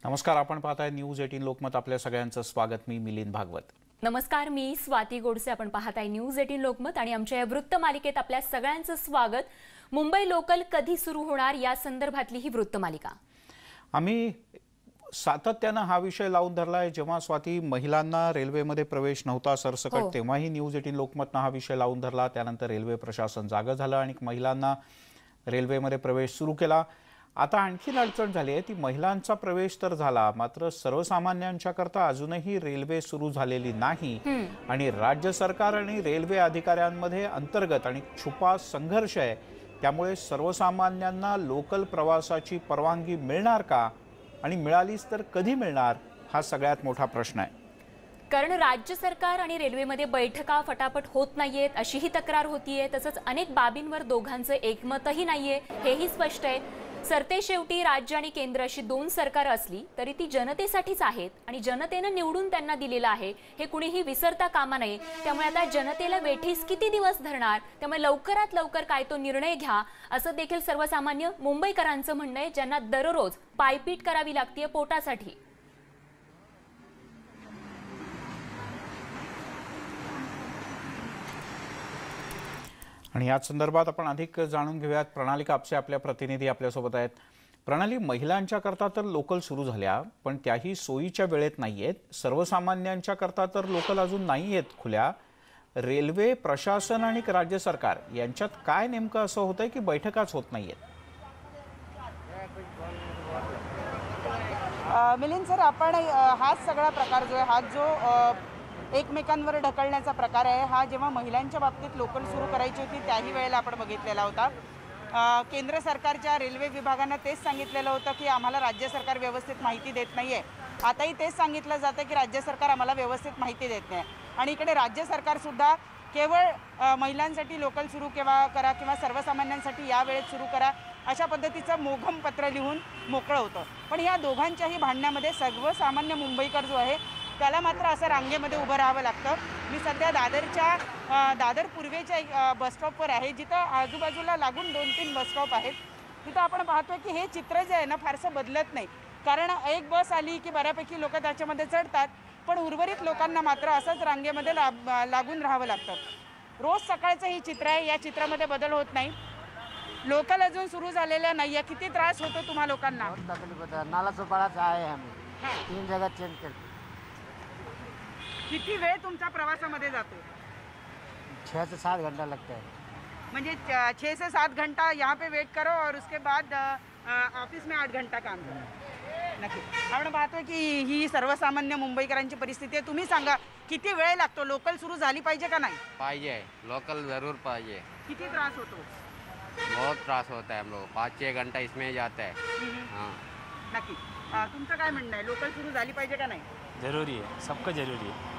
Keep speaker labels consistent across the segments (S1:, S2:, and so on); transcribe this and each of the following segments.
S1: नमस्कार, आपण पाहताय न्यूज 18 लोकमत. आपल्या सगळ्यांचं स्वागत. मी मिलिंद भागवत.
S2: नमस्कार, मी स्वाती गोडसे. आपण पाहताय न्यूज 18 लोकमत आणि आमच्या या वृत्तमालिकेत आपल्या सगळ्यांचं स्वागत. मुंबई लोकल कधी सुरू होणार या संदर्भातली ही वृत्तमालिका.
S1: आम्ही सातत्यानं हा विषय लावून धरलाय. जेव्हा स्वाती महिलांना रेल्वेमध्ये प्रवेश नव्हता सरसकट तेव्हाही न्यूज 18 लोकमतनं हा विषय लावून धरला. त्यानंतर रेल्वे प्रशासन जागं झालं आणि महिलांना रेल्वेमध्ये प्रवेश सुरू केला. आता आणखीन अडचण झाली आहे ती महिलांचा प्रवेश तर झाला, मात्र सर्वसामान्यांच्याकरता अजूनही रेल्वे सुरू झालेली नाही आणि राज्य सरकार आणि रेल्वे अधिकाऱ्यांमध्ये अंतर्गत आणि छुपा संघर्ष आहे. त्यामुळे सर्वसामान्यांना लोकल प्रवासाची परवानगी मिळणार का आणि मिळालीच तर कधी मिळणार हा सगळ्यात मोठा प्रश्न आहे.
S2: कारण राज्य सरकार आणि रेल्वेमध्ये बैठका फटाफट होत नाहीयेत अशीही तक्रार होतीये. तसंच अनेक बाबींवर दोघांचं एकमतही नाहीये हेही स्पष्ट आहे. सरते शेवटी राज्य आणि केंद्र अशी दोन सरकार असली तरी ती जनतेसाठीच आहेत आणि जनतेनं निवडून त्यांना दिलेलं आहे हे कुणीही विसरता कामा नये. त्यामुळे आता जनतेला वेठीस किती दिवस धरणार, त्यामुळे लवकरात लवकर काय तो निर्णय घ्या असं देखील सर्वसामान्य मुंबईकरांचं म्हणणं आहे, ज्यांना दररोज पायपीट करावी लागते पोटासाठी.
S1: आणि याच संदर्भात आपण अधिक जाणून घेऊयात. प्रणाली कापसे आपल्या प्रतिनिधी आपल्यासोबत आहेत. प्रणाली, महिलांच्या करता तर लोकल सुरू झाल्या पण त्याही सोयीच्या वेळेत नाहीयेत. सर्वसामान्यांच्या करता तर लोकल अजून नाहीयेत खुल्या. रेल्वे प्रशासन आणि राज्य सरकार यांच्यात काय नेमकं असं होतंय की बैठकाच होत नाहीयेत?
S3: मिलिंद सर, आपण हाच सगळा प्रकार जो आहे, हा जो एकमेकांवर ढकलण्याचा प्रकार आहे, हा जेव्हा महिलांच्या बाबतीत लोकल सुरू करायची होती त्याही वेळेला आपण बघितलेला होता. केंद्र सरकारच्या रेल्वे विभागानं तेच सांगितलेलं होतं की आम्हाला राज्य सरकार व्यवस्थित माहिती देत नाही आहे. आताही तेच सांगितलं जातं की राज्य सरकार आम्हाला व्यवस्थित माहिती देत नाही. आणि इकडे राज्य सरकारसुद्धा केवळ महिलांसाठी लोकल सुरू करा किंवा सर्वसामान्यांसाठी या वेळेत सुरू करा अशा पद्धतीचं मोघम पत्र लिहून मोकळं होतं. पण या दोघांच्याही भांडण्यामध्ये सर्वसामान्य मुंबईकर जो आहे त्याला मात्र असं रांगेमध्ये उभं राहावं लागतं. मी सध्या दादर पूर्वेच्या बसस्टॉपवर आहे, जिथं आजूबाजूला लागून 2-3 बसस्टॉप आहेत. तिथं आपण पाहतोय की हे चित्र जे आहे ना फारसं बदलत नाही. कारण एक बस आली की बऱ्यापैकी लोक त्याच्यामध्ये चढतात, पण उर्वरित लोकांना मात्र असंच रांगेमध्ये लागून राहावं लागतं. रोज सकाळचं ही चित्र आहे, या चित्रामध्ये बदल होत नाही. लोकल अजून सुरू झालेल्या नाही आहे. किती त्रास होतो तुम्हा लोकांना?
S4: तकलीफ होता है, नाला चौपाड़ा आहे आम्ही 3 जगह चेंज करते.
S3: किती वेळ तुमच्या प्रवासामध्ये जातो?
S4: 6 से 7 घंटा लगता है.
S3: म्हणजे 6 से 7 घंटा यहाँ पे वेट करो और उसके बाद ऑफिस में 8 घंटा काम करो. नक्की आपण पाहतोय की ही सर्वसामान्य मुंबईकरांची परिस्थिती आहे. तुम्ही सांगा किती वेळ लागतो? लोकल सुरू झाली पाहिजे का नाही?
S5: पाहिजे, लोकल जरूर पाहिजे.
S3: किती त्रास होतो?
S5: बहुत त्रास होता है. हम लोग 5-6 घंटा इसमें ही जाता है. हाँ,
S3: नक्की तुमचं काय म्हणणं आहे? लोकल सुरू झाली पाहिजे का नाही?
S6: जरूरी है, सबको जरूरी है.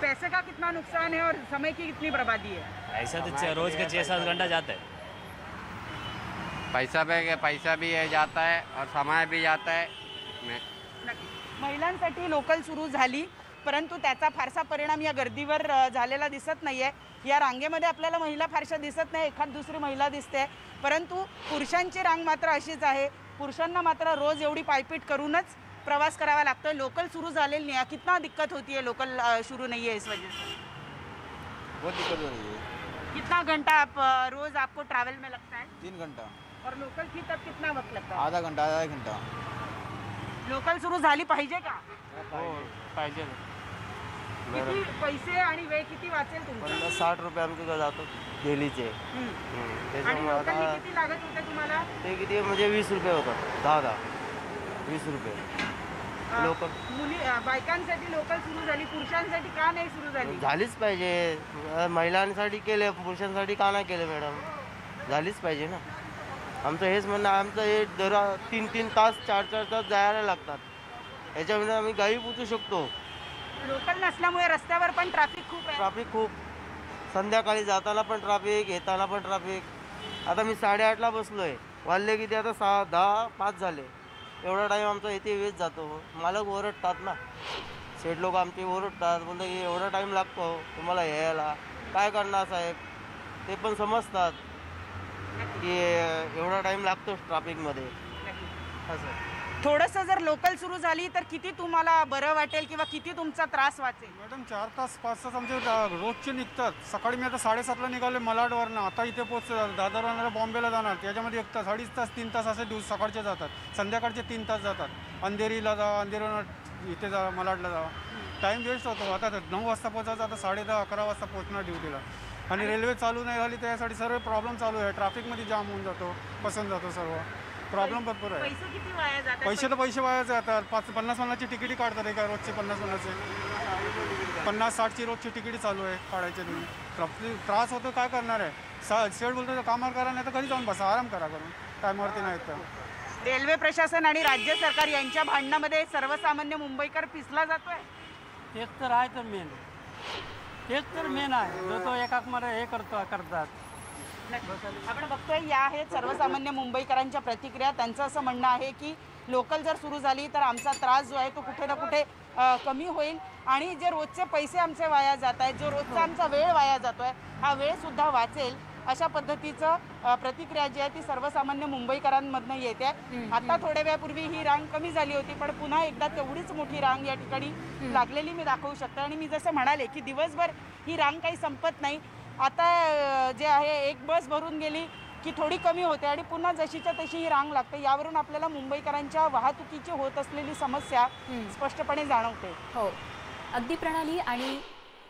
S3: पैसे का कितना नुकसान है और समय की कितनी बर्बादी है?
S6: ऐसा तो रोज का 6-7 घंटा जाता है.
S5: पैसा भी जाता है और समय भी जाता है.
S3: नक्की महिलांसाठी लोकल सुरू झाली, परंतु त्याचा फारसा परिणाम या गर्दीवर झालेला दिसत नाहीये. या रांगेमध्ये आपल्याला महिला फारशा दिसत नाही, एखाद दुसरी महिला दिसते, परंतु पुरुषांची रांग मात्र अशीच आहे. पुरुषांना मात्र रोज एवढी पायपीट करूनच प्रवास करावा लागतो. लोकल शुरू झालेली नहीं है. कितना दिक्कत होती है लोकल शुरू नहीं है इस वजह से?
S7: बहुत दिक्कत हो रही है.
S3: कितना घंटा आप रोज आपको ट्रैवल में लगता है?
S7: 3 घंटा.
S3: और लोकल की तब कितना वक्त लगता है?
S7: आधा घंटा.
S3: लोकल सुरू झाली पाहिजे का?
S6: पाहिजे.
S3: किती पैसे आणि वेळ किती वाचेल तुमचा?
S7: 50-60 रुपये आमचे जातो डेलीचे.
S3: आणि लोकल किती लागत होते तुम्हाला?
S7: ते किती म्हणजे 20 रुपये होतात. 10 20 रुपये लोकल.
S3: मुली बायकांसाठी लोकल सुरू झाली, पुरुषांसाठी का नाही सुरू झाली?
S7: झालीच पाहिजे. महिलांसाठी केले, पुरुषांसाठी का नाही केले मॅडम? झालीच पाहिजे ना. आमचं हेच म्हणणं. आमचं हे दर 3-3 तास 4-4 तास जायला लागतात. याच्यामुळे आम्ही गावी पोचू शकतो.
S3: लोकल नसल्यामुळे रस्त्यावर पण ट्रॅफिक खूप आहे.
S7: ट्रॅफिक खूप. संध्याकाळी जाताना पण ट्रॅफिक, येताना पण ट्रॅफिक. आता मी 8:30ला बसलोय, वाजले किती आता 6:10-5 झाले. एवढा टाईम आमचा इथे वेस्ट जातो. मालक ओरडतात ना, सेठ लोक आमचे ओरडतात, बोलतात की एवढा टाईम लागतो तुम्हाला यायला. काय करणार साहेब? ते पण समजतात की एवढा टाईम लागतो ट्रॅफिकमध्ये. असं
S3: थोडंसं जर लोकल सुरू झाली तर किती तुम्हाला बरं वाटेल किंवा किती तुमचा त्रास वाचेल?
S8: मॅडम 4 तास 5 तास आमचे रोजचे निघतात. सकाळी मी आता 7:30ला निघाले मलाडवरनं, आता इथे पोहोचतो. दादरवरनं बॉम्बेला जाणार, त्याच्यामध्ये 1 तास 2.5 तास 3 तास असे दिवस सकाळचे जातात, संध्याकाळचे 3 तास जातात. अंधेरीला जा, अंधेरीवरून इथे जा, मलाडला जा, टाईम वेस्ट होतो. आता 9 वाजता पोहोचायचं, आता 10:30 11 वाजता पोहोचणार ड्युटीला. आणि रेल्वे चालू नाही झाली त्यासाठी सर्व प्रॉब्लेम चालू आहे. ट्रॅफिकमध्ये जाम होऊन जातो, पसंत जातो, सर्व प्रॉब्लेम भरपूर आहे.
S3: पैसे किती वाया जातात?
S8: पैसे तर पैसे वाया जातात. 50-50ची तिकिटी काढतात एका रोजचे 50-50चे 50-60ची रोजची तिकिटी चालू आहे काढायचे. तुम्ही त्रास होतो, काय करणार आहे? शेड बोलतो कामावर करा, नाही तर घरी जाऊन बसा, आराम करा करून, टायमावरती नाही तर.
S3: रेल्वे प्रशासन आणि राज्य सरकार यांच्या भांडणामध्ये सर्वसामान्य मुंबईकर पिसला जातोय.
S9: तेच तर आहे, तर मेन आहे जो तो एकात्मरे हे करतात.
S3: आपण बघतोय या आहेत सर्वसामान्य मुंबईकरांच्या प्रतिक्रिया. त्यांचं असं म्हणणं आहे की लोकल जर सुरू झाली तर आमचा त्रास जो आहे तो कुठे ना कुठे कमी होईल आणि जे रोजचे पैसे आमचे वाया जात आहेत, जो रोजचा आमचा वेळ वाया जातोय, हा वेळ सुद्धा वाचेल, अशा पद्धतीचं प्रतिक्रिया जी आहे ती सर्वसामान्य मुंबईकरांमधनं येते. आता थोड्या वेळापूर्वी ही रांग कमी झाली होती, पण पुन्हा एकदा तेवढीच मोठी रांग या ठिकाणी लागलेली मी दाखवू शकते. आणि मी जसं म्हणाले की दिवसभर ही रांग काही संपत नाही. आता जे आहे एक बस भरून गेली की थोडी कमी होते आणि पुन्हा जशीच्या तशी ही रांग लागते. यावरून आपल्याला मुंबईकरांच्या वाहतुकीची होत असलेली समस्या स्पष्टपणे जाणवते.
S2: हो, अगदी प्रणाली. आणि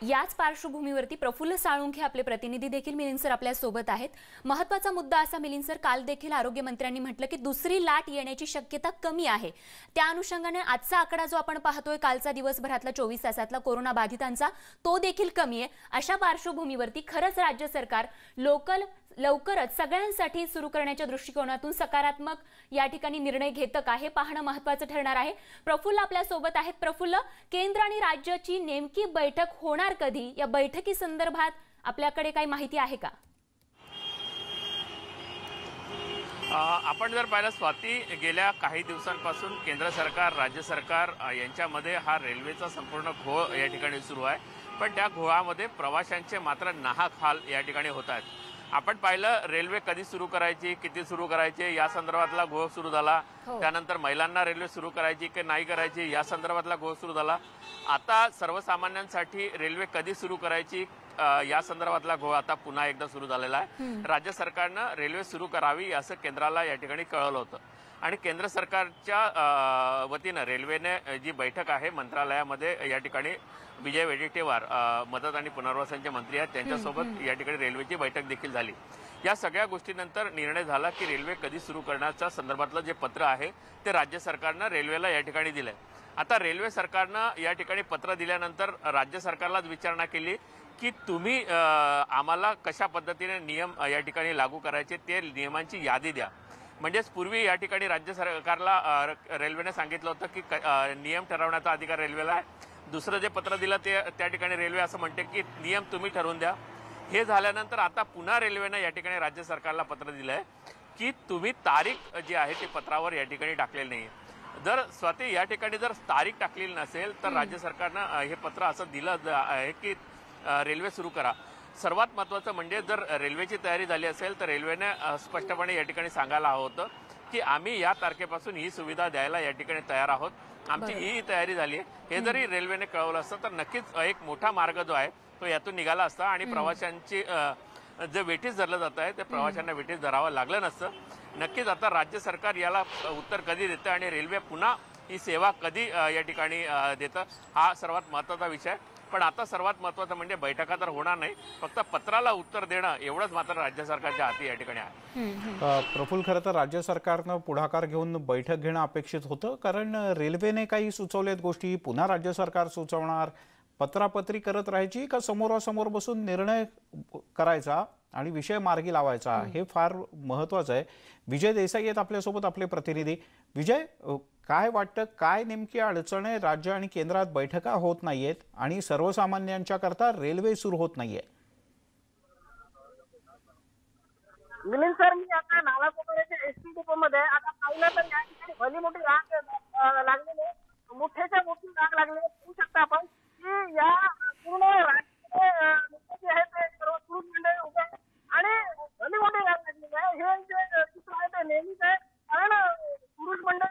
S2: याच पार्श्वभूमीवरती प्रफुल्ल साळुंखे आपले प्रतिनिधी देखील मिलिंद सर आपल्या सोबत आहेत. महत्त्वाचा मुद्दा असा मिलिंद सर, काल देखील आरोग्यमंत्र्यांनी म्हटलं की दुसरी लाट येण्याची शक्यता कमी आहे. त्या अनुषंगाने आजचा आकडा जो आपण पाहतोय, कालचा दिवसभरातला 24 तासातला कोरोना बाधितांचा, तो देखील कमी आहे. अशा पार्श्वभूमीवरती खरंच राज्य सरकार लोकल लवकरच सगळ्यांसाठी सुरू करण्याच्या दृष्टिकोनातून सकारात्मक या ठिकाणी निर्णय घेतं का, हे पाहणं महत्त्वाचं ठरणार आहे. प्रफुल्ल आपल्या सोबत आहेत. प्रफुल्ल, केंद्र आणि राज्याची नेमकी बैठक होणार कधी? या बैठकी संदर्भात आपल्याकडे काही माहिती आहे का?
S10: आपण जर पाहिलं स्वाती, गेल्या काही दिवसांपासून केंद्र सरकार राज्य सरकार यांच्यामध्ये हा रेल्वेचा संपूर्ण घोळ या ठिकाणी सुरू आहे. पण त्या घोळामध्ये प्रवाशांचे मात्र नाहक हाल या ठिकाणी होत आहेत. आपण पाहिलं रेल्वे कधी सुरू करायची, किती सुरू करायचे या संदर्भातला घोळ सुरू झाला. त्यानंतर महिलांना रेल्वे सुरू करायची की नाही करायची या संदर्भातला घोळ सुरू झाला. आता सर्वसामान्यांसाठी रेल्वे कधी सुरू करायची या संदर्भातला घोळ आता पुन्हा एकदा सुरू झालेला आहे. राज्य सरकारनं रेल्वे सुरू करावी असं केंद्राला या ठिकाणी कळवलं होतं आणि केंद्र सरकारच्या वतीनं रेल्वेने जी बैठक आहे मंत्रालयामध्ये, या ठिकाणी विजय वडेट्टीवार मदत आणि पुनर्वसनचे मंत्री आहेत, त्यांच्यासोबत या ठिकाणी रेल्वेची बैठक देखील झाली. या सगळ्या गोष्टीनंतर निर्णय झाला की रेल्वे कधी सुरू करण्याच्या संदर्भातलं जे पत्र आहे ते राज्य सरकारनं रेल्वेला या ठिकाणी दिलंय. आता रेल्वे सरकारनं या ठिकाणी पत्र दिल्यानंतर राज्य सरकारलाच विचारणा केली की तुम्ही आम्हाला कशा पद्धतीने नियम या ठिकाणी लागू करायचे ते नियमांची यादी द्या. म्हणजेच पूर्वी या ठिकाणी राज्य सरकारला रेल्वेने सांगितलं होतं की नियम ठरवण्याचा अधिकार रेल्वेला आहे. दुसरं जे पत्र दिलं ते त्या ठिकाणी रेल्वे असं म्हणते की नियम तुम्ही ठरवून द्या. हे झाल्यानंतर आता पुन्हा रेल्वेने या ठिकाणी राज्य सरकारला पत्र दिलं आहे की तुम्ही तारीख जी आहे ती पत्रावर या ठिकाणी टाकलेली नाही. जर स्वाती या ठिकाणी जर तारीख टाकलेली नसेल तर राज्य सरकारनं हे पत्र असं दिलं आहे की रेल्वे सुरू करा. सर्वात महत्त्वाचं म्हणजे जर रेल्वेची तयारी झाली असेल तर रेल्वेने स्पष्टपणे या ठिकाणी सांगायला हवं होतं की आम्ही या तारखेपासून ही सुविधा द्यायला या ठिकाणी तयार आहोत, आमची ही तयारी झाली आहे. हे जरी रेल्वेने कळवलं असतं तर नक्कीच एक मोठा मार्ग जो आहे तो यातून निघाला असता आणि प्रवाशांची जे वेटीस धरलं जात आहे ते प्रवाशांना वेटीस धरावं लागलं नसतं. नक्कीच आता राज्य सरकार याला उत्तर कधी देतं आणि रेल्वे पुन्हा ही सेवा कधी या ठिकाणी देतं हा सर्वात महत्त्वाचा विषय. पण आता सर्वात महत्त्वाचं म्हणजे बैठका तर होणार नाही, फक्त पत्राला उत्तर देणं एवढंच मात्र राज्य सरकारच्या हाती या ठिकाणी आहे.
S1: प्रफुल्ल, खरं तर राज्य सरकारनं पुढाकार घेऊन बैठक घेणं अपेक्षित होतं, कारण रेल्वेने काही सुचवलेत गोष्टी पुन्हा राज्य सरकार सुचवणार, पत्रापत्री करत राहायची का समोरासमोर बसून निर्णय करायचा आणि विषय मार्गी लावायचा, हे फार महत्त्वाचं आहे. विजय देसाई आहेत आपल्यासोबत, आपले प्रतिनिधी. विजय, काय वाटतं, काय नेमकी अडचण आहे? राज्य आणि केंद्रात बैठका होत नाहीयेत आणि सर्वसामान्यांच्या करता रेल्वे सुरू होत नाहीये.
S11: मिलिंद सर, मी आता नालासोपाऱ्याच्या एसटी डिपो मध्ये आता पाहिलं तर या ठिकाणी भली मोठी रांग लागलेली, मोठ्याच्या मोठी रांग लागलेली होऊ शकता आपण की या पूर्ण राज्याचे जे आहे ते सर्व पुरुष मंडळी उभे आणि भली मोठी रांग लागलेली आहे. हे जे चित्र आहे ते नेहमीच आहे, कारण पुरुष मंडळ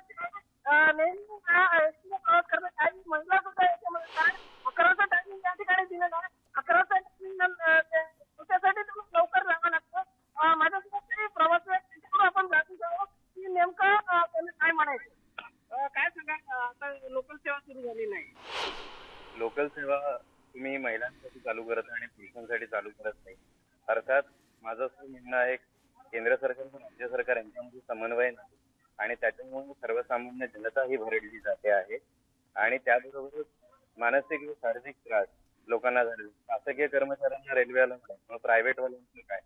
S12: प्रश्न आहे केंद्र सरकार आणि राज्य सरकार यांच्यामध्ये समन्वय नाही आणि त्याच्यामुळे सर्वसामान्य जनता ही भरडली जाते आहे आणि त्याबरोबरच मानसिक व शारीरिक त्रास लोकांना झाले. शासकीय कर्मचाऱ्यांना रेल्वेला काय, प्रायव्हेट वाल्यांना काय,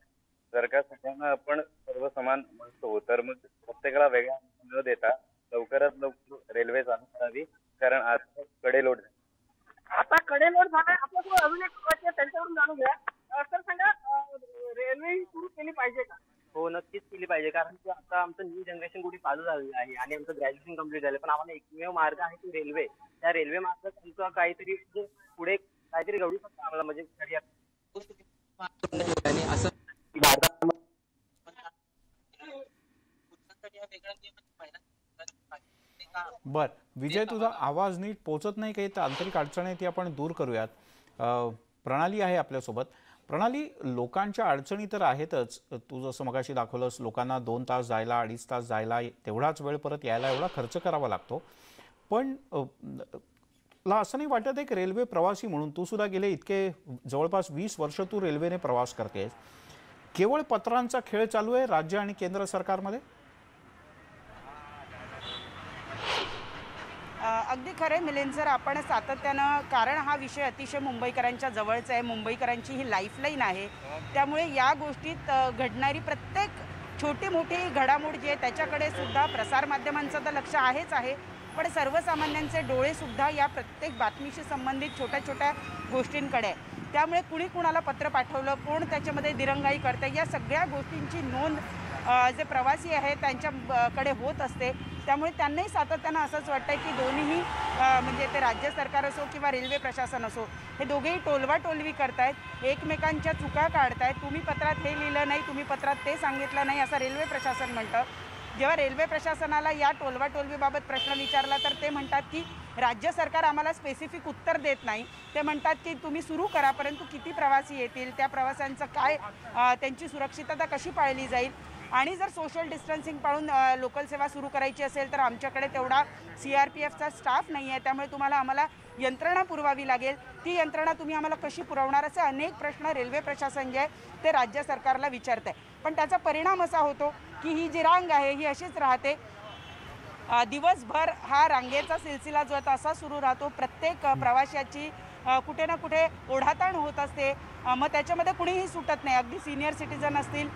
S12: सरकार सगळ्यांना आपण सर्व समान म्हणतो तर मग प्रत्येकाला वेगळा न देता लवकरात लवकर रेल्वे चालू करावी कारण आज कडेलोट झाली.
S11: आता कडेलोट झालाय. आपल्यासोबत अजून एक प्रश्न त्यांच्यावरून जाणून घ्या. सर सांगा, रेल्वे ही सुरू केली पाहिजे का?
S13: हो, नक्कीच केली पाहिजे कारण की आता आमचं न्यू जनरेशन कुठे चालू झालेलं आहे आणि आमचं ग्रॅज्युएशन कम्प्लीट झालं पण आम्हाला एकमेव मार्ग आहे की रेल्वे. त्या रेल्वे मार्गात तुमचं काहीतरी पुढे काहीतरी घडू शकतं आम्हाला म्हणजे करिअर असं
S1: बर विजय, तुझा आवाज नीट पोचत नाही, काही तांत्रिक अडचणी ती आपण दूर करूयात. प्रणाली आहे आपल्यासोबत. प्रणाली, लोकांच्या अडचणी तर आहेतच. तू जसं मगाशी दाखवलंस, लोकांना 2 तास जायला, 2.5 तास जायला, तेवढाच वेळ परत यायला एवढा खर्च करावा लागतो. पण ला असं नाही वाटत एक रेल्वे प्रवासी म्हणून तू सुद्धा गेले इतके जवळपास 20 वर्ष तू रेल्वेने प्रवास करतेस, केवळ पत्रांचा खेळ चालू आहे राज्य आणि केंद्र सरकारमध्ये?
S3: अगदी खरं मिलिंद सर, आपण सातत्यानं, कारण हा विषय अतिशय मुंबईकरांच्या जवळचा आहे, मुंबईकरांची ही लाईफलाईन आहे, त्यामुळे या गोष्टीत घडणारी प्रत्येक छोटी मोठी घडामोड जी आहे त्याच्याकडे सुद्धा प्रसारमाध्यमांचं तर लक्ष आहेच आहे, पण सर्वसामान्यांचे डोळेसुद्धा या प्रत्येक बातमीशी संबंधित छोट्या छोट्या गोष्टींकडे आहे. त्यामुळे कुणी कुणाला पत्र पाठवलं, कोण त्याच्यामध्ये दिरंगाई करतं, या सगळ्या गोष्टींची नोंद जे प्रवासी आहेत त्यांच्याकडे होत असते. त्यामुळे त्यांनाही सातत्यानं असंच वाटतं की दोन्हीही म्हणजे ते राज्य सरकार असो किंवा रेल्वे प्रशासन असो, हे दोघेही टोलवाटोलवी करतायत, एकमेकांच्या चुका काढतायत. तुम्ही पत्रात हे लिहिलं नाही, तुम्ही पत्रात ते सांगितलं नाही, असं रेल्वे प्रशासन म्हणतं. जेव्हा रेल्वे प्रशासनाला या टोलवाटोलवीबाबत प्रश्न विचारला तर ते म्हणतात की राज्य सरकार आम्हाला स्पेसिफिक उत्तर देत नाही. ते म्हणतात की तुम्ही सुरू करा, परंतु किती प्रवासी येतील, त्या प्रवाशांचं काय, त्यांची सुरक्षितता कशी पाळली जाईल, आणि जर सोशल डिस्टन्सिंग पाळून लोकल सेवा सुरू करायची असेल तर आमच्याकडे तेवढा CRPFचा स्टाफ नाही आहे, त्यामुळे तुम्हाला आम्हाला यंत्रणा पुरवावी लागेल. ती यंत्रणा तुम्ही आम्हाला कशी पुरवणार, असे अनेक प्रश्न रेल्वे प्रशासन जे आहे ते राज्य सरकारला विचारत आहे. पण त्याचा परिणाम असा होतो की ही जी रांग आहे ही अशीच राहते. दिवसभर हा रांगेचा सिलसिला जो आहे असा सुरू राहतो. प्रत्येक प्रवाशाची कुठे ना कुठे ओढाताण होत असते. मग त्याच्यामध्ये कुणीही सुटत नाही. अगदी सिनियर सिटीजन असतील,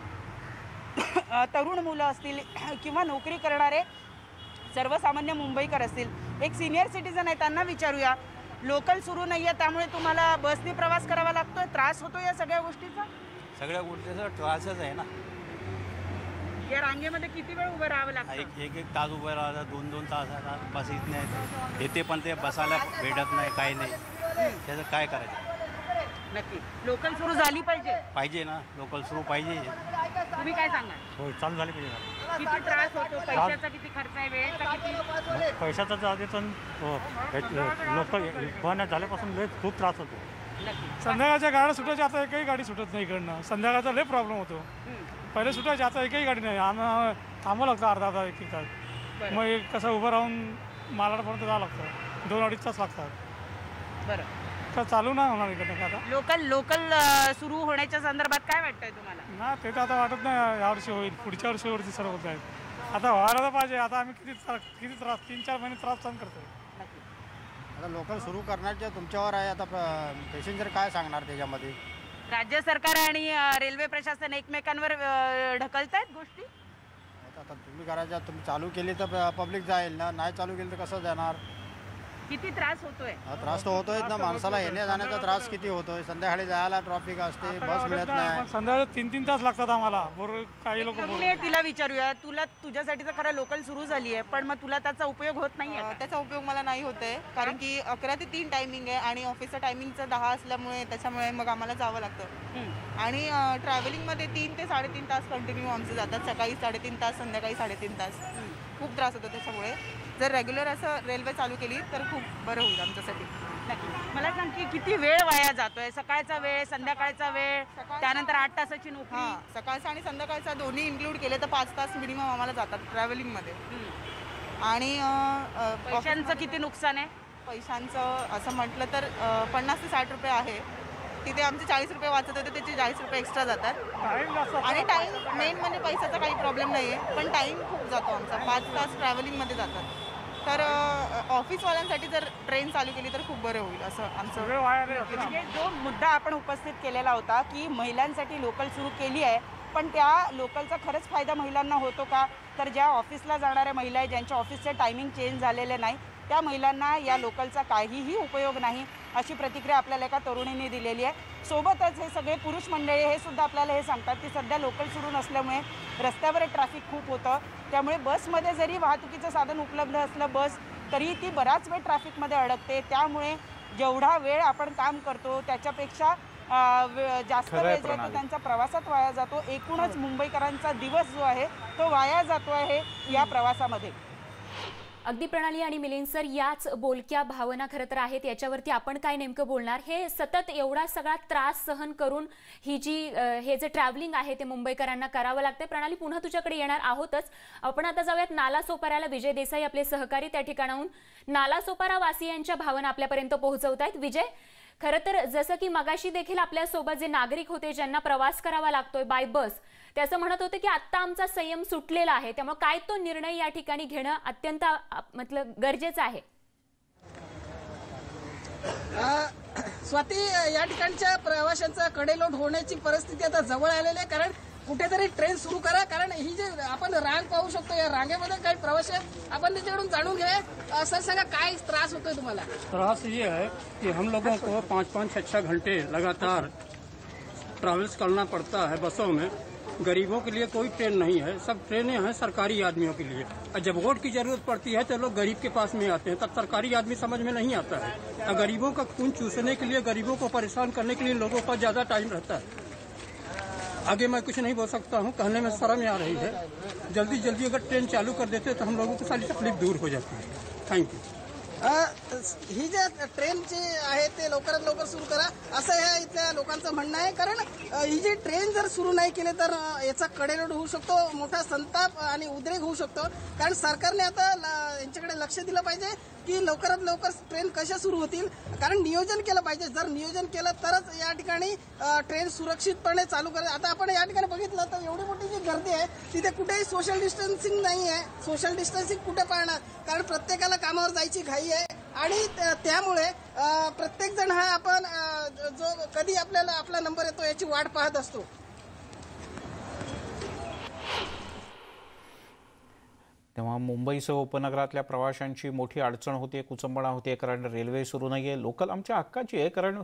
S3: तरुण मुलं असतील किंवा नोकरी करणारे सर्वसामान्य मुंबईकर असतील. एक सिनियर सिटीजन आहे, त्यांना विचारूया, लोकल सुरू नाही आहे त्यामुळे तुम्हाला बसने प्रवास करावा लागतोय, त्रास होतो या सगळ्या गोष्टीचा?
S6: सगळ्या गोष्टीचा त्रासच आहे ना.
S3: या रांगेमध्ये किती वेळ उभं राहावं लागतं?
S6: एक तास उभं राहतात, 2-2 तास बस येत नाही, येते पण ते बसायला भेटत नाही, काही नाही. त्याचं काय करायचं?
S3: नक्की लोकल सुरू झाली
S6: पाहिजे ना, लोकल सुरू पाहिजे.
S3: तुम्ही काय सांगा?
S6: हो, चालू झाली पाहिजे.
S3: किती त्रास होतो, पैशाचा किती खर्च आहे, वेळेचा किती?
S6: पैशाचा तर आधी पण लोकल बंद झाल्यापासून लय खूप त्रास होतो.
S8: संध्याकाळच्या गाड्या सुटायच्या, आता एकही गाडी सुटत नाही इकडनं. संध्याकाळचा लय प्रॉब्लेम होतो. पहिले सुटायचे, आता एकही गाडी नाही. थांबावं लागतं अर्धा एक तास. मग कसं उभं राहून मालाडपर्यंत जावं लागतं, 2-2.5 तास लागतात.
S3: बरं,
S8: तर चालू नाही होणार इकडनं आता.
S3: लोकल सुरू होण्याच्या संदर्भात काय वाटतंय तुम्हाला?
S8: ना ते तर आता वाटत नाही यावर्षी होईल, पुढच्या वर्षी सर्व होत आहेत. आता व्हायला तर पाहिजे. आता आम्ही किती त्रास 3-4 महिने त्रास सहन करतोय.
S4: आता लोकल सुरू करण्याचे तुमच्यावर आहे. आता पॅसेंजर काय सांगणार त्याच्यामध्ये?
S3: राज्य सरकार आणि रेल्वे प्रशासन एकमेकांवर ढकलतायत गोष्टी.
S4: आता तुम्ही करायच्या, तुम्ही चालू केली तर पब्लिक जाईल ना, नाही चालू केली तर कसं जाणार?
S3: किती त्रास होतोय?
S4: त्रास तर होतोय ना, माणसाला येण्या जाण्याचा त्रास किती होतोय. संध्याकाळी जायला ट्रॉफिक असते, बस मिळत नाही.
S8: संध्याकाळी 3-3 तास लागतात आम्हाला. बरोबर, काही लोक
S3: तिला विचारूया, तुझ्यासाठी तर खरं लोकल सुरू झाली आहे, पण मग तुला त्याचा उपयोग होत नाही?
S14: त्याचा उपयोग मला नाही होत आहे, कारण की 11 ते 3 टायमिंग आहे आणि ऑफिसचं टायमिंगचं 10 असल्यामुळे त्याच्यामुळे मग आम्हाला जावं लागतं. आणि ट्रॅव्हलिंगमध्ये 3 ते 3.5 तास कंटिन्यू आमचे जातात. सकाळी 3.5 तास, संध्याकाळी 3.5 तास. खूप त्रास होतो त्याच्यामुळे. जर रेग्युलर असं रेल्वे चालू केली तर खूप बरं होईल आमच्यासाठी.
S3: मला सांग की किती वेळ वाया जातोय? सकाळचा वेळ, संध्याकाळचा वेळ, त्यानंतर 8 तासाची नोकरी.
S14: सकाळचा आणि संध्याकाळचा दोन्ही इन्क्लूड केले तर 5 तास मिनिमम आम्हाला जातात ट्रॅव्हलिंगमध्ये. आणि
S3: पैशांचं किती नुकसान आहे?
S14: पैशांचं असं म्हटलं तर 50 ते 60 रुपये आहे. तिथे आमचे 40 रुपये वाचत होते, त्याचे 40 रुपये एक्स्ट्रा जातात. आणि टाईम मेन म्हणजे पैशाचा काही प्रॉब्लेम नाही आहे, पण टाईम खूप जातो आमचा. 5 तास ट्रॅव्हलिंगमध्ये जातात. तर ऑफिसवाल्यांसाठी जर ट्रेन चालू केली तर खूप बरं होईल असं आमचं.
S3: म्हणजे जो मुद्दा आपण उपस्थित केलेला होता की महिलांसाठी लोकल सुरू केली आहे, पण त्या लोकलचा खरंच फायदा महिलांना होतो का? तर ज्या ऑफिसला जाणाऱ्या महिला आहेत, ज्यांच्या ऑफिसचे टायमिंग चेंज झालेले नाही, त्या महिलांना या लोकलचा काहीही उपयोग नाही, अशी प्रतिक्रिया आपल्याला एका तरुणीने दिलेली आहे. सोबतच हे सगळे पुरुष मंडळी हे सुद्धा आपल्याला हे सांगतात की सध्या लोकल सुरू नसल्यामुळे रस्त्यावर ट्रॅफिक खूप होतं. त्यामुळे बसमध्ये जरी वाहतुकीचं साधन उपलब्ध असलं बस, तरी ती बराच वेळ ट्रॅफिकमध्ये अडकते. त्यामुळे जेवढा वेळ आपण काम करतो त्याच्यापेक्षा जास्त वेळ जो आहे तो त्यांचा प्रवासात वाया जातो. एकूणच मुंबईकरांचा दिवस जो आहे तो वाया जातो आहे या प्रवासामध्ये.
S2: अगदी प्रणाली आणि मिलिंद सर, याच बोलक्या भावना खरं तर आहेत. याच्यावरती आपण काय नेमकं बोलणार? हे सतत एवढा सगळा त्रास सहन करून हे जे ट्रॅव्हलिंग आहे ते मुंबईकरांना करावं लागते. प्रणाली, पुन्हा तुझ्याकडे येणार आहोतच. आपण आता जाऊयात नालासोपाऱ्याला. विजय देसाई आपले सहकारी त्या ठिकाणाहून नालासोपारा वासियांच्या भावना आपल्यापर्यंत पोहोचवतायत. विजय, खरं तर जसं की मगाशी देखील आपल्यासोबत जे नागरिक होते ज्यांना प्रवास करावा लागतोय बाय बस, ते असं म्हणत होते की आत्ता आमचा संयम सुटलेला आहे, त्यामुळे काय तो निर्णय या ठिकाणी घेणं अत्यंत गरजेचं आहे.
S15: स्वाती, या ठिकाणच्या प्रवाशांचा कडेलोट होण्याची परिस्थिती आता जवळ आलेली आहे. कारण कुठेतरी ट्रेन सुरू करा, कारण ही जे आपण रांग पाहू शकतो, या रांगेमध्ये काही प्रवासी आहेत, आपण त्याच्याकडून जाणून घेऊया. सर सांगा, काय त्रास होतोय तुम्हाला?
S9: त्रास ये है कि हम लोगों को 5-5, 6-6 घंटे लगातार ट्रैवल्स करना पड़ता है बसों में. गरीबों के लिए कोई ट्रेन नहीं है, सब ट्रेनें हैं सरकारी आदमियों के लिए. और जब वोट की जरूरत पड़ती है तो लोग गरीब के पास में आते हैं, तब सरकारी आदमी समझ में नहीं आता है. और गरीबों का खून चूसने के लिए, गरीबों को परेशान करने के लिए लोगों पर ज्यादा टाइम रहता है. आगे मैं कुछ नहीं बोल सकता हूँ, कहने में शर्म आ रही है. जल्दी जल्दी अगर ट्रेन चालू कर देते तो हम लोगों की सारी तकलीफ दूर हो जाती है. Thank you.
S15: ही जे ट्रेन जे आहे ते लवकरात लवकर सुरू करा, असं ह्या इथल्या लोकांचं म्हणणं आहे. कारण ही जी ट्रेन जर सुरू नाही केली तर याचा कडेलोट होऊ शकतो, मोठा संताप आणि उद्रेक होऊ शकतो. कारण सरकारने आता यांच्याकडे लक्ष दिलं पाहिजे की लवकरात लवकर ट्रेन कशा सुरू होतील. कारण नियोजन केलं पाहिजे. जर नियोजन केलं तरच या ठिकाणी ट्रेन सुरक्षितपणे चालू करेल. आता आपण या ठिकाणी बघितलं तर एवढी मोठी जी गर्दी आहे तिथे कुठेही सोशल डिस्टन्सिंग नाही आहे. सोशल डिस्टन्सिंग कुठे पाळणार? कारण प्रत्येकाला कामावर जायची घाई आहे आणि त्यामुळे प्रत्येक जण हा आपण जो कधी आपल्याला आपला नंबर येतो याची वाट पाहत असतो.
S1: तेव्हा मुंबईसह उपनगरातल्या प्रवाशांची मोठी अडचण होते, कुचंबणा होते, कारण रेल्वे सुरू नाहीये. लोकल आमच्या हक्काची आहे, कारण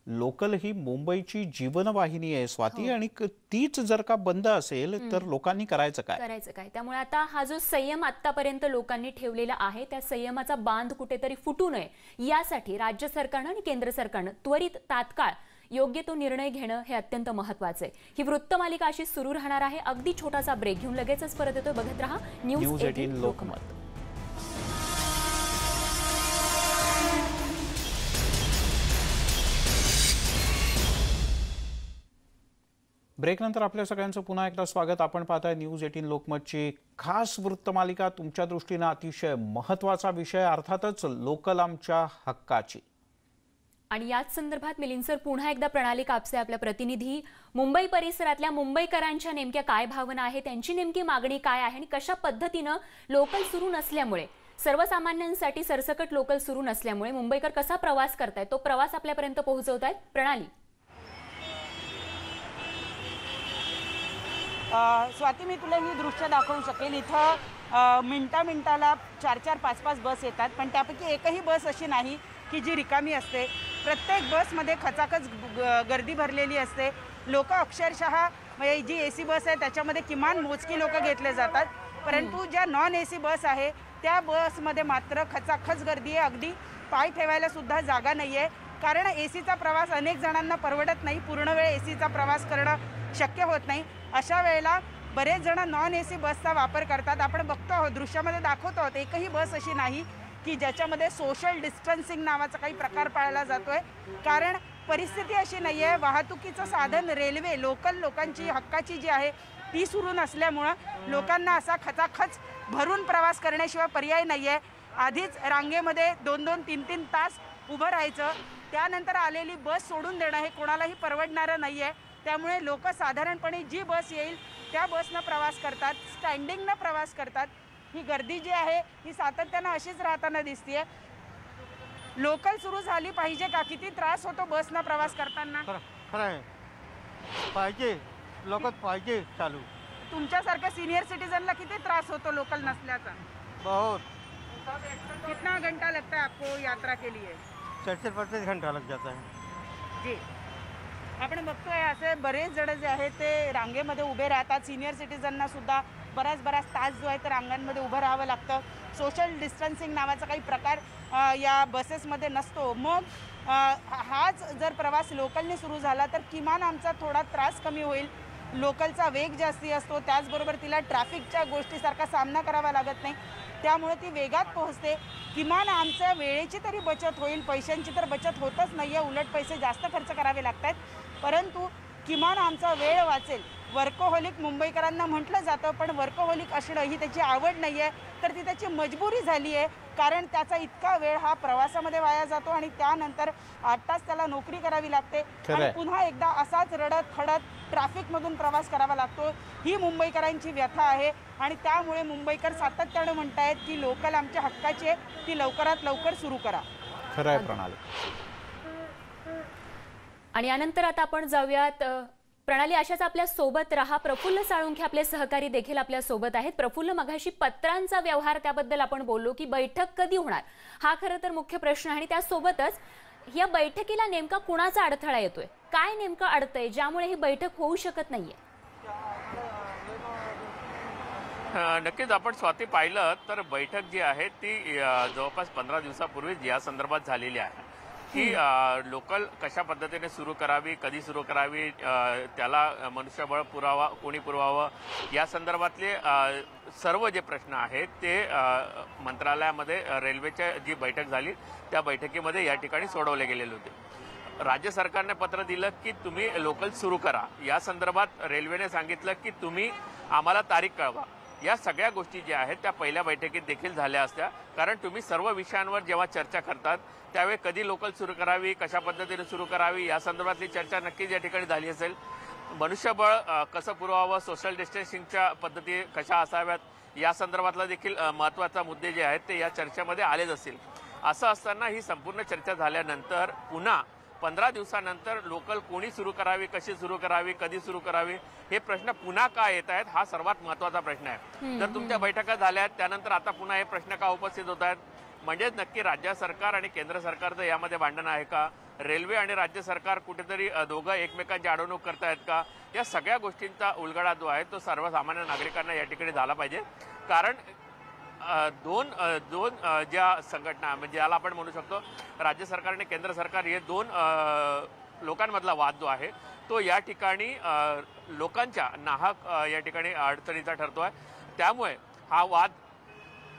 S1: लोकल ही मुंबईची जीवनवाहिनी आहे स्वाती, आणि तीच जर का बंद असेल तर लोकांनी करायचं काय?
S2: त्यामुळे आता हा जो संयम आतापर्यंत लोकांनी ठेवलेला आहे त्या संयमाचा बांध कुठेतरी फुटू नये यासाठी राज्य सरकारनं आणि केंद्र सरकारनं त्वरित तात्काळ योग्य तो निर्णय घेणं हे अत्यंत महत्त्वाचं आहे. ही वृत्तमालिका अशी सुरू राहणार आहे. अगदी छोटासा ब्रेक घेऊन लगेचच परत येतोय. बघत रहा न्यूज 18 लोकमत.
S1: ब्रेकनंतर आपल्या सगळ्यांचं पुन्हा एकदा स्वागत. आपण पाहताय न्यूज 18 लोकमतची खास वृत्तमालिका. तुमच्या दृष्टीनं अतिशय महत्त्वाचा विषय, अर्थातच लोकल आमच्या हक्काची.
S2: आणि याच संदर्भात मिलिंद सर, पुन्हा एकदा प्रणाली कापसे आपल्या प्रतिनिधी, मुंबई परिसरातल्या मुंबईकरांच्या नेमक्या काय भावना आहे, त्यांची नेमकी मागणी काय आहे आणि कशा पद्धतीनं लोकल सुरू नसल्यामुळे, सर्वसामान्यांसाठी सरसकट लोकल सुरू नसल्यामुळे मुंबईकर कसा प्रवास करतायत, तो प्रवास आपल्यापर्यंत पोहोचवतायत. प्रणाली.
S3: स्वाती, मी तुला ही दृश्य दाखवू शकेल. इथं मिनिटाला 4-4, 5-5 बस येतात, पण त्यापैकी एकही बस अशी नाही की जी रिकामी असते. प्रत्येक बसमध्ये खचाखच गर्दी भरलेली असते. लोक अक्षरशः जी AC बस आहे त्याच्यामध्ये किमान मोजकी लोक घेतले जातात, परंतु ज्या नॉन AC बस आहे त्या बसमध्ये मात्र खचाखच गर्दी आहे. अगदी पाय ठेवायला सुद्धा जागा नाही आहे, कारण ACचा प्रवास अनेक जणांना परवडत नाही. पूर्ण वेळ ACचा प्रवास करणं शक्य होत नाही. अशा वेळेला बरेच जण नॉन AC बसचा वापर करतात. आपण बघतो आहोत, दृश्यामध्ये दाखवतो आहोत, एकही बस अशी नाही की ज्याच्यामध्ये सोशल डिस्टन्सिंग नावाचा काही प्रकार पाळला जातोय. कारण परिस्थिती अशी नाही आहे. वाहतुकीचं साधन रेल्वे, लोकल लोकांची हक्काची जी आहे ती सुरू नसल्यामुळं लोकांना असा खचाखच भरून प्रवास करण्याशिवाय पर्याय नाही आहे. आधीच रांगेमध्ये 2-2, 3-3 तास उभं राहायचं, त्यानंतर आलेली बस सोडून देणं हे कोणालाही परवडणारं नाही आहे. त्यामुळे लोक साधारणपणे जी बस येईल त्या बसनं प्रवास करतात, स्टँडिंगनं प्रवास करतात. ही गर्दी जी आहे ही सातत्यानं अशीच राहताना दिसतीये. लोकल सुरू झाली पाहिजे का? किती त्रास होतो बसनं प्रवास करताना?
S4: खरं आहे, पाहिजे, लोकल पाहिजे चालू.
S3: तुमच्यासारख्या सिनियर सिटीजनला किती त्रास होतो लोकल नसल्याचा?
S4: बहुत.
S3: कितना घंटा लगता है आपको यात्रा के लिए?
S4: 40-45 घंटा लग जाता है
S3: जी. आपण बघतोय असे बरेच जण जे आहेत ते रांगेमध्ये उभे राहतात. सिनियर सिटीजनना सुद्धा बराच तास जो आहे ते रांगांमध्ये उभं राहावं लागतं. सोशल डिस्टन्सिंग नावाचा काही प्रकार या बसेसमध्ये नसतो. मग हाच जर प्रवास लोकलने सुरू झाला तर किमान आमचा थोडा त्रास कमी होईल. लोकलचा वेग जास्ती असतो, त्याचबरोबर तिला ट्रॅफिकच्या गोष्टीसारखा सामना करावा लागत नाही, त्यामुळे ती वेगात पोहोचते. किमान आमच्या वेळेची तरी बचत होईल. पैशांची तर बचत होतच नाही आहे, उलट पैसे जास्त खर्च करावे लागत आहेत. परंतु किमान आमचा वेळ वाचेल. वर्कोहोलिक मुंबईकरांना म्हटलं जातं, पण वर्कोहोलिक असणं ही त्याची आवड नाही आहे, तर ती त्याची मजबुरी झाली आहे. कारण त्याचा इतका वेळ हा प्रवासामध्ये वाया जातो आणि त्यानंतर 8 तास त्याला नोकरी करावी लागते आणि पुन्हा एकदा असाच रडत खडत ट्रॅफिकमधून प्रवास करावा लागतो. ही मुंबईकरांची व्यथा आहे आणि त्यामुळे मुंबईकर सातत्याने म्हणतायत की लोकल आमच्या हक्काची आहे, ती लवकरात लवकर सुरू करा.
S1: खरं आहे प्रणाली.
S2: आणि यानंतर आता आपण जाऊयात प्रणाली, अशाच आपल्या सोबत रहा. प्रफुल्ल साळुंखे आपले सहकारी देखील आपल्या सोबत आहेत. प्रफुल्ल, मगाशी पत्रांचा व्यवहार त्याबद्दल आपण बोललो की बैठक कधी होणार हा खरं तर मुख्य प्रश्न आहे. आणि त्यासोबतच या बैठकीला नेमका कुणाचा अडथळा येतोय, काय नेमकं अडतंय ज्यामुळे ही बैठक होऊ शकत नाहीये?
S10: नक्कीच आपण स्वाती पाहिलं तर बैठक जी आहे ती जवळपास 15 दिवसापूर्वीच या संदर्भात झालेली आहे की लोकल कशा पद्धतीने सुरू करावी, कधी सुरू करावी, त्याला मनुष्यबळ पुरावा कोणी पुरवावं, या संदर्भातले सर्व जे प्रश्न आहेत ते मंत्रालयामध्ये रेल्वेच्या जी बैठक झाली त्या बैठकीमध्ये या ठिकाणी सोडवले गेलेले होते. राज्य सरकारने पत्र दिलं की तुम्ही लोकल सुरू करा. या संदर्भात रेल्वेने सांगितलं की तुम्ही आम्हाला तारीख कळवा. या सगळ्या गोष्टी ज्या आहेत त्या पहिल्या बैठकीत देखील झाल्या असत्या, कारण तुम्ही सर्व विषयांवर जेव्हा चर्चा करतात त्यावेळी कधी लोकल सुरू करावी, कशा पद्धतीने सुरू करावी या संदर्भातली चर्चा नक्कीच या ठिकाणी झाली असेल. मनुष्यबळ कसं पुरवावं, सोशल डिस्टन्सिंगच्या पद्धती कशा असाव्यात या संदर्भातला देखील महत्त्वाचा मुद्दे जे आहेत ते या चर्चेमध्ये आलेच असतील. असं असताना ही संपूर्ण चर्चा झाल्यानंतर पुन्हा 15 दिवसानंतर लोकल कोणी सुरू करावी, कशी सुरू करावी, कधी सुरू करावी हे प्रश्न पुन्हा का येत आहेत हा सर्वात महत्त्वाचा प्रश्न आहे. जर तुमच्या बैठका झाल्यात त्यानंतर आता पुन्हा हे प्रश्न का उपस्थित होत आहेत? म्हणजेच नक्की राज्य सरकार आणि केंद्र सरकारचं यामध्ये भांडण आहे का? रेल्वे आणि राज्य सरकार कुठेतरी दोघं एकमेकांची अडवणूक करतायत का? या सगळ्या गोष्टींचा उलगडा जो आहे तो सर्वसामान्य नागरिकांना या ठिकाणी झाला पाहिजे. कारण दोन ज्या संघटना म्हणजे याला आपण म्हणू शकतो राज्य सरकार आणि केंद्र सरकार हे दोन लोकांमधला वाद जो आहे तो या ठिकाणी लोकांच्या नाहक या ठिकाणी अडचणीचा ठरतो आहे. त्यामुळे हा वाद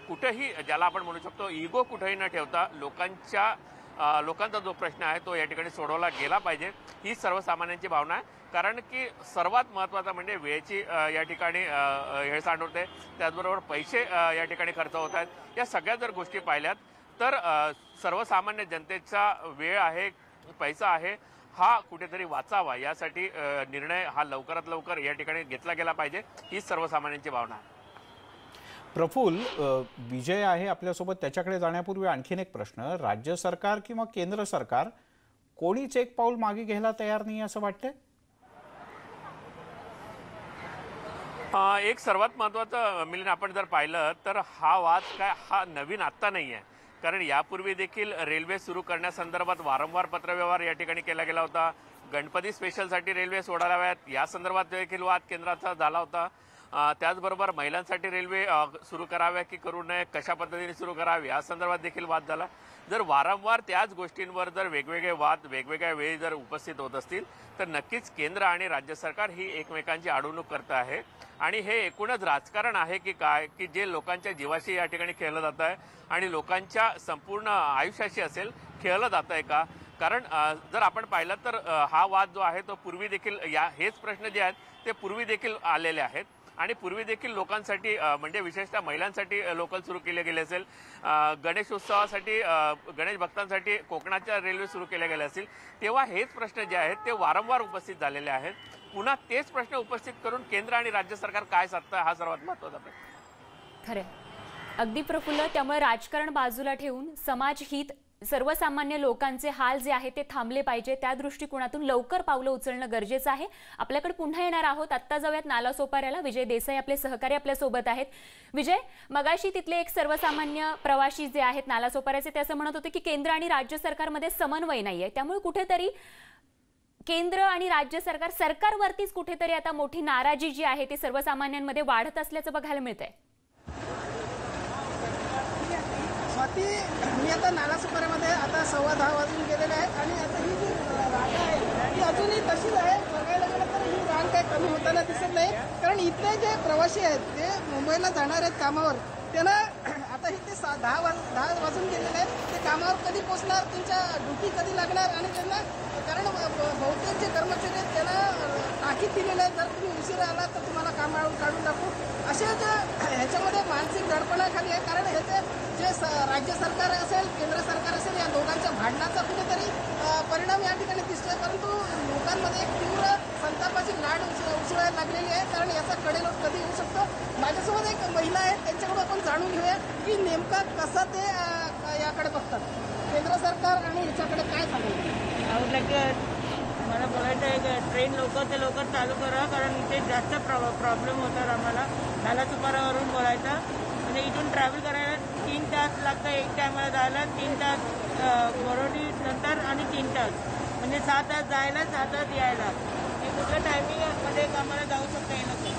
S10: कुठेही ज्याला आपण म्हणू शकतो इगो कुठेही न ठेवता लोकांचा जो प्रश्न आहे तो या ठिकाणी सोडवला गेला पाहिजे ही सर्वसामान्यांची भावना आहे. कारण की सर्वात महत्त्वाचं म्हणजे वेळेची या ठिकाणी हेळसांड होते, त्याचबरोबर पैसे या ठिकाणी खर्च होत आहेत. या सगळ्या जर गोष्टी पाहिल्यात तर सर्वसामान्य जनतेचा वेळ आहे, पैसा आहे हा कुठेतरी वाचावा यासाठी निर्णय हा लवकरात लवकर या ठिकाणी घेतला गेला पाहिजे ही सर्वसामान्यांची भावना आहे.
S1: प्रफुल्ल, विजय आहे आपल्यासोबत, त्याच्याकडे जाण्यापूर्वी आणखीन एक प्रश्न. राज्य सरकार किंवा केंद्र सरकार कोणीच एक पाऊल मागे घ्यायला तयार नाही असं वाटतंय?
S10: एक सर्वात महत्त्वाचं मिलिंद आपण जर पाहिलं तर हा वाद काय हा नवीन आत्ता नाही आहे. कारण यापूर्वी देखील रेल्वे सुरू करण्यासंदर्भात वारंवार पत्रव्यवहार या ठिकाणी केला गेला होता. गणपती स्पेशलसाठी रेल्वे सोडाव्यात या संदर्भात देखील वाद केंद्राचा झाला होता. त्याचबरोबर महिलांसाठी रेल्वे सुरू कराव्या की करू नये, कशा पद्धतीने सुरू करावे या संदर्भात देखील वाद झाला. जर वारंवार त्याच गोष्टींवर जर वेगवेगळे वाद वेगवेगळ्या वेळी जर उपस्थित होत असतील तर नक्कीच केंद्र आणि राज्य सरकार ही एकमेकांची अडवणूक करत आहे. आणि हे एकूणच राजकारण आहे की काय की जे लोकांच्या जीवाशी या ठिकाणी खेळलं जात आहे आणि लोकांच्या संपूर्ण आयुष्याशी असेल खेळलं जात आहे का? कारण जर आपण पाहिलं तर हा वाद जो आहे तो पूर्वी देखील हेच प्रश्न जे आहेत ते पूर्वी देखील आलेले आहेत. आणि पूर्वी देखील लोकांसाठी म्हणजे विशेषतः महिलांसाठी लोकल सुरू केले गेले असेल, गणेश उत्सवासाठी गणेश भक्तांसाठी कोकणाच्या रेल्वे सुरू केल्या गेल्या असतील, तेव्हा हेच प्रश्न जे आहेत ते वारंवार उपस्थित झालेले आहेत. पुन्हा तेच प्रश्न उपस्थित करून केंद्र आणि राज्य सरकार काय साधतं हा सर्वात महत्त्वाचा प्रश्न.
S2: खरं अगदी प्रफुल्ल. त्यामुळे राजकारण बाजूला ठेवून समाजहित, सर्वसामान्य लोकांचे हाल जे आहे ते थांबले पाहिजे, त्या दृष्टिकोनातून लवकर पावलं उचलणं गरजेचं आहे. आपल्याकडे पुन्हा येणार आहोत. आत्ता जाऊयात नालासोपाऱ्याला. विजय देसाई आपले सहकारी आपल्यासोबत आहेत. विजय, मगाशी तिथले एक सर्वसामान्य प्रवासी जे आहेत नालासोपाऱ्याचे, ते असं म्हणत होते की केंद्र आणि राज्य सरकारमध्ये समन्वय नाहीये, त्यामुळे कुठेतरी केंद्र आणि राज्य सरकारवरतीच कुठेतरी आता मोठी नाराजी जी आहे ती सर्वसामान्यांमध्ये वाढत असल्याचं बघायला मिळतंय.
S15: स्वाती, मी आता नालासोपाऱ्यामध्ये आता 10:15 वाजून गेलेले आहेत आणि आता ही जी रांग आहे ती अजूनही तशीच आहे. बघायला गेलं तर ही रांग काही कमी होताना दिसत नाही, कारण इथले जे प्रवासी आहेत ते मुंबईला जाणार आहेत कामावर, त्यांना आता इथे 10 वाजून गेलेले आहेत. ते कामावर कधी पोहोचणार, त्यांच्या ड्युटी कधी लागणार, आणि त्यांना कारण बहुतेक जे कर्मचारी आहेत त्यांना ताकीद दिलेलं आहे, जर तुम्ही उशीर आला तर तुम्हाला कामावरून काढून टाकू. असे जे ह्याच्यामध्ये मानसिक दडपणाखाली आहे, कारण ह्याचे जे राज्य सरकार असेल, केंद्र सरकार असेल, या दोघांच्या भांडणाचा कुठेतरी परिणाम या ठिकाणी दिसतोय. परंतु लोकांमध्ये एक तीव्र संतापाची लाट उसळायला लागलेली आहे, कारण याचा कडेलोट कधी येऊ शकतो. माझ्यासोबत एक महिला आहे, त्यांच्याकडून आपण जाणून घेऊया की नेमका कसा ते याकडे बघतात, केंद्र सरकार आणि ह्याच्याकडे काय सांगेल.
S16: मला बोलायचं आहे की ट्रेन लवकर चालू करा, कारण इथे जास्त प्रॉब्लेम होतात आम्हाला. नालासोपाऱ्यावरून बोलायचा म्हणजे इथून ट्रॅव्हल करायला 3 तास लागतं, एक टायमाला जायला 3 तास बोरोडी नंतर आणि 3 तास, म्हणजे 6 तास जायला 6 तास यायला. हे कुठल्या टायमिंगमध्ये आम्हाला जाऊ शकता येणार नाही.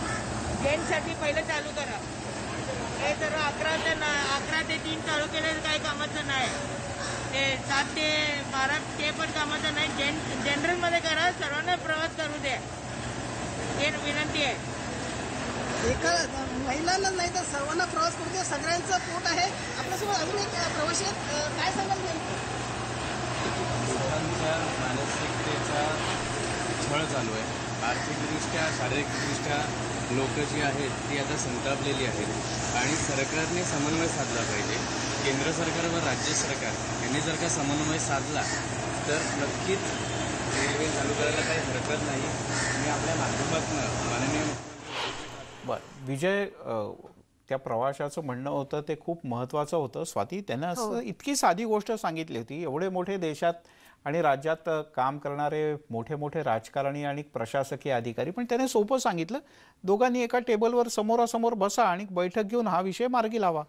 S16: जेंट्ससाठी पहिलं चालू करा. हे सर्व 11 ते 3 चालू केलं काही कामाचं नाही. ते 7 ते 12 ते पण कामाचं नाही. जनरलमध्ये करा, सर्वांना प्रवास करू द्या, हे विनंती आहे.
S15: एका महिलांना नाही तर सर्वांना प्रवास करू द्या, सगळ्यांचं पोट आहे. आपल्यासोबत अजून एक प्रवासी आहेत, काय सांगाल
S17: लोकांच्या मानसिकतेचा छळ चालू आहे. आर्थिकदृष्ट्या, शारीरिकदृष्ट्या लोक जी आहेत ती आता संतापलेली आहेत आणि सरकारने समन्वय साधला पाहिजे. केंद्र सरकार व राज्य सरकार यांनी जर का समन्वय साधला तर नक्कीच रेल्वे चालू करायला काही हरकत नाही. मी आपल्या माध्यमातून माननीय
S1: विजय, त्या प्रवाशाचं म्हणणं होतं ते खूप महत्त्वाचं होतं. स्वाती, त्यानं असं इतकी साधी गोष्ट सांगितली होती. एवढे मोठे देशात आणि राज्यात काम करणारे मोठे मोठे राजकारणी आणि प्रशासकीय अधिकारी, पण त्याने सोपं सांगितलं, दोघांनी एका टेबलवर समोरासमोर बसा आणि बैठक घेऊन हा विषय मार्गी लावा.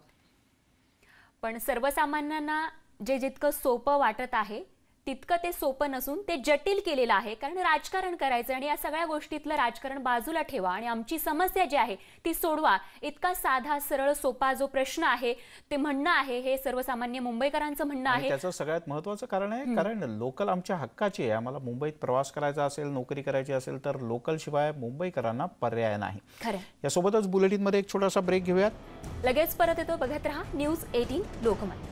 S2: पण सर्वसामान्यांना जे जितकं सोपं वाटत आहे तितकं ते सोपं नसून ते जटिल केलेलं आहे. कारण राजकारण करायचं आणि या सगळ्या गोष्टीतलं राजकारण बाजूला ठेवा आणि आमची समस्या जी आहे ती सोडवा, इतका साधा सरळ सोपा जो प्रश्न आहे ते म्हणणं आहे, हे सर्वसामान्य मुंबईकरांचं म्हणणं आहे.
S1: त्याचं सगळ्यात महत्त्वाचं कारण आहे, कारण लोकल आमच्या हक्काची आहे. आम्हाला मुंबईत प्रवास करायचा असेल, नोकरी करायची असेल तर लोकल शिवाय मुंबईकरांना पर्याय नाही.
S2: खरं.
S1: यासोबतच बुलेटिनमध्ये एक छोटासा ब्रेक घेऊयात,
S2: लगेच परत येतो. बघत रहा न्यूज 18 लोकमत.